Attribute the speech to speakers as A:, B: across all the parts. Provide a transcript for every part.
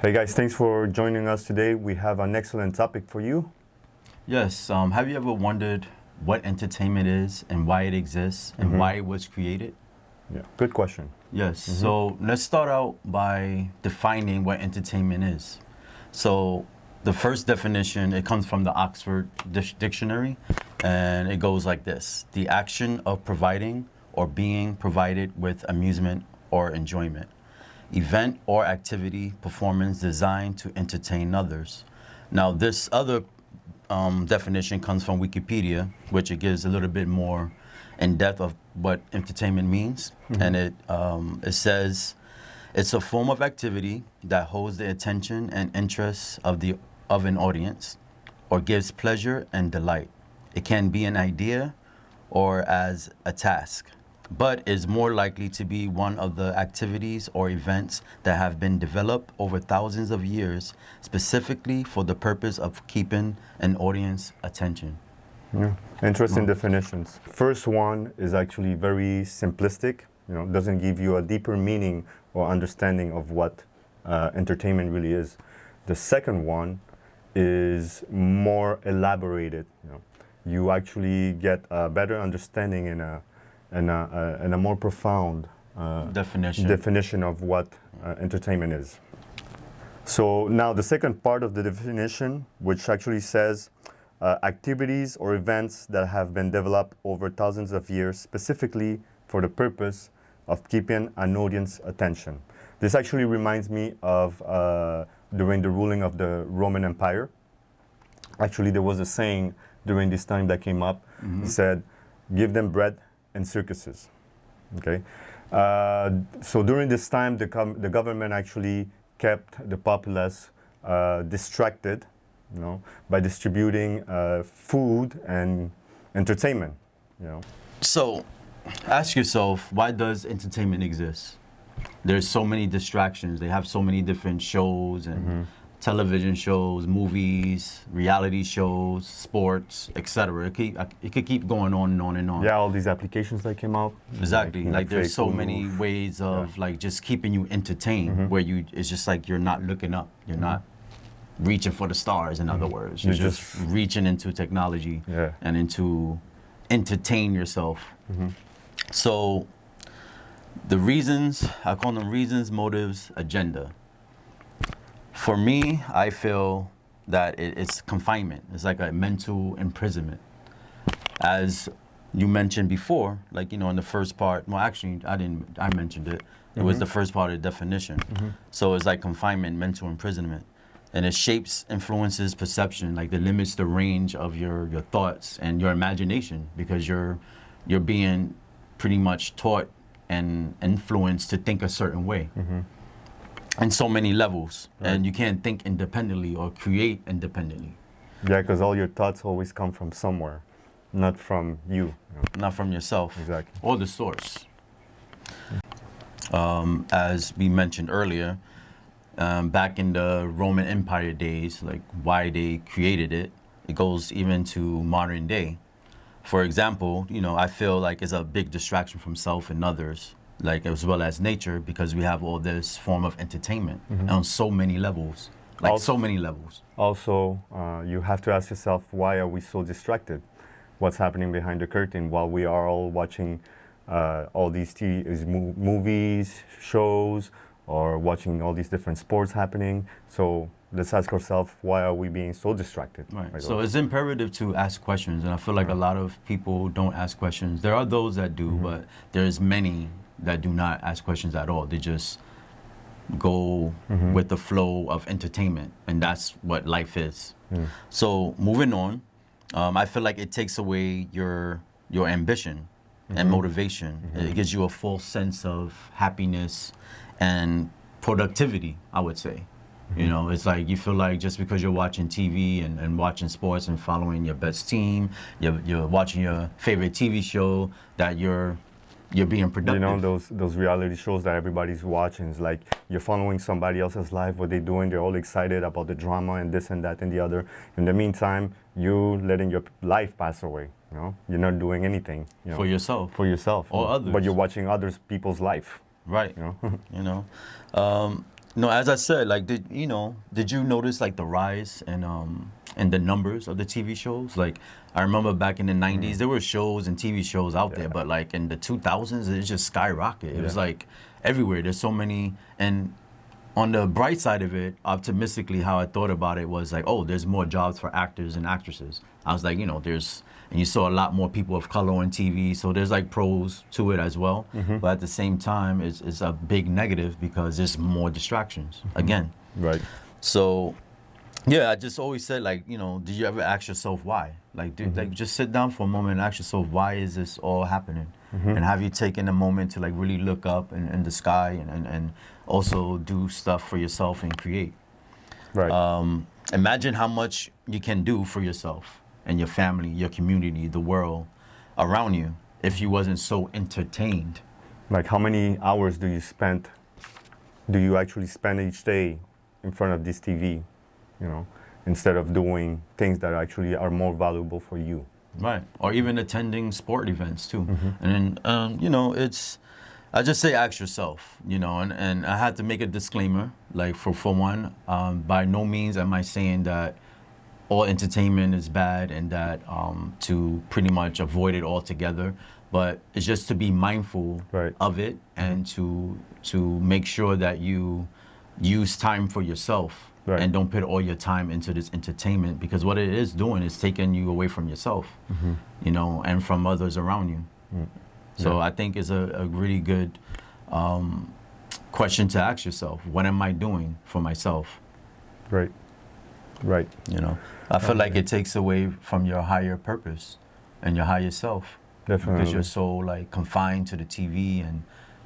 A: Hey guys, thanks for joining us today. We have an excellent topic for you.
B: Yes. Have you ever wondered what entertainment is and why it exists and why it was created?
A: Yeah, good question.
B: Yes. So let's start out by defining what entertainment is. So the first definition, it comes from the Oxford Dictionary, and it goes like this: the action of providing or being provided with amusement or enjoyment. Event or activity, performance designed to entertain others. Now, this other definition comes from Wikipedia, which it gives a little bit more in depth of what entertainment means, and it says it's a form of activity that holds the attention and interest of an audience, or gives pleasure and delight. It can be an idea or as a task, but is more likely to be one of the activities or events that have been developed over thousands of years, specifically for the purpose of keeping an audience attention.
A: Yeah, interesting definitions. First one is actually very simplistic. Doesn't give you a deeper meaning or understanding of what entertainment really is. The second one is more elaborated. You actually get a better understanding and a more profound definition of what entertainment is. So now the second part of the definition, which actually says activities or events that have been developed over thousands of years, specifically for the purpose of keeping an audience attention. This actually reminds me of during the ruling of the Roman Empire. Actually, there was a saying during this time that came up. It said, "Give them bread and circuses." Okay, so during this time, the government actually kept the populace distracted, by distributing food and entertainment.
B: So, ask yourself, why does entertainment exist? There's so many distractions. They have so many different shows and television shows, movies, reality shows, sports, etc. It could keep going on and on and on.
A: Yeah, all these applications that came out.
B: Exactly. Like there's so many ways of like just keeping you entertained, where it's just like you're not looking up. You're not reaching for the stars, in other words. You're just reaching into technology and into entertain yourself. So the reasons, I call them reasons, motives, agenda. For me, I feel that it's confinement. It's like a mental imprisonment. As you mentioned before, like, in the first part, well, actually, I mentioned it. It was the first part of the definition. So it's like confinement, mental imprisonment. And it shapes, influences perception, like it limits the range of your thoughts and your imagination, because you're being pretty much taught and influenced to think a certain way. In so many levels, and you can't think independently or create independently.
A: Yeah, because all your thoughts always come from somewhere, not from you.
B: Not from yourself.
A: Exactly.
B: Or the source. As we mentioned earlier, back in the Roman Empire days, like why they created it, it goes even to modern day. For example, I feel like it's a big distraction from self and others, like as well as nature, because we have all this form of entertainment on so many levels, so many levels.
A: Also, you have to ask yourself, why are we so distracted? What's happening behind the curtain while we are all watching all these movies, shows, or watching all these different sports happening? So let's ask ourselves, why are we being so distracted?
B: Right. So it's imperative to ask questions, and I feel like a lot of people don't ask questions. There are those that do, but there's many that do not ask questions at all. They just go with the flow of entertainment, and that's what life is. So moving on, I feel like it takes away your ambition and motivation. It gives you a false sense of happiness and productivity, I would say. It's like you feel like just because you're watching TV and watching sports and following your best team, you're watching your favorite TV show, that you're being productive.
A: Those reality shows that everybody's watching, is like you're following somebody else's life, what they're doing, they're all excited about the drama and this and that and the other. In the meantime, you letting your life pass away. You're not doing anything.
B: For yourself.
A: For yourself.
B: Or others.
A: But you're watching others people's life.
B: Right. No, as I said, like, did you notice like the rise and the numbers of the TV shows? Like, I remember back in the '90s, there were shows and TV shows out there, but like in the 2000s, it just skyrocketed. It was like everywhere. There's so many, and on the bright side of it, optimistically, how I thought about it was like, oh, there's more jobs for actors and actresses. I was like, and you saw a lot more people of color on TV, so there's like pros to it as well. But at the same time, it's a big negative because there's more distractions again.
A: Right.
B: So, yeah, I just always said, like, did you ever ask yourself why? Like, like, just sit down for a moment and ask yourself, why is this all happening? And have you taken a moment to like really look up in the sky and also do stuff for yourself and create?
A: Right.
B: Imagine how much you can do for yourself and your family, your community, the world around you if you wasn't so entertained.
A: Like, how many hours do you actually spend each day in front of this TV, instead of doing things that actually are more valuable for you?
B: Right. Or even attending sport events too. And then, I just say ask yourself, and I had to make a disclaimer, like for one, by no means am I saying that all entertainment is bad and that to pretty much avoid it altogether, but it's just to be mindful of it and to make sure that you use time for yourself and don't put all your time into this entertainment, because what it is doing is taking you away from yourself, and from others around you. So I think it's a really good question to ask yourself. What am I doing for myself?
A: Right. Right.
B: I feel like it takes away from your higher purpose and your higher self.
A: Definitely.
B: Because you're so like confined to the TV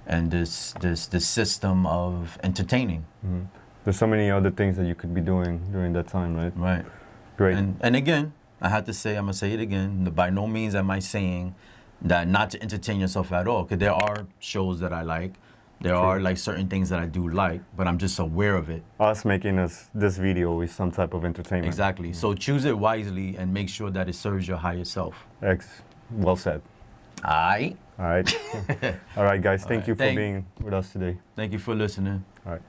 B: and this system of entertaining.
A: There's so many other things that you could be doing during that time, right?
B: Right.
A: Great.
B: And again, I'm gonna say it again. By no means am I saying that not to entertain yourself at all, because there are shows that I like. There are like certain things that I do like, but I'm just aware of it.
A: Us making this video is some type of entertainment.
B: Exactly. So choose it wisely and make sure that it serves your higher self.
A: Well said.
B: All right.
A: All right. All right, guys. Thank you for being with us today.
B: Thank you for listening.
A: All right.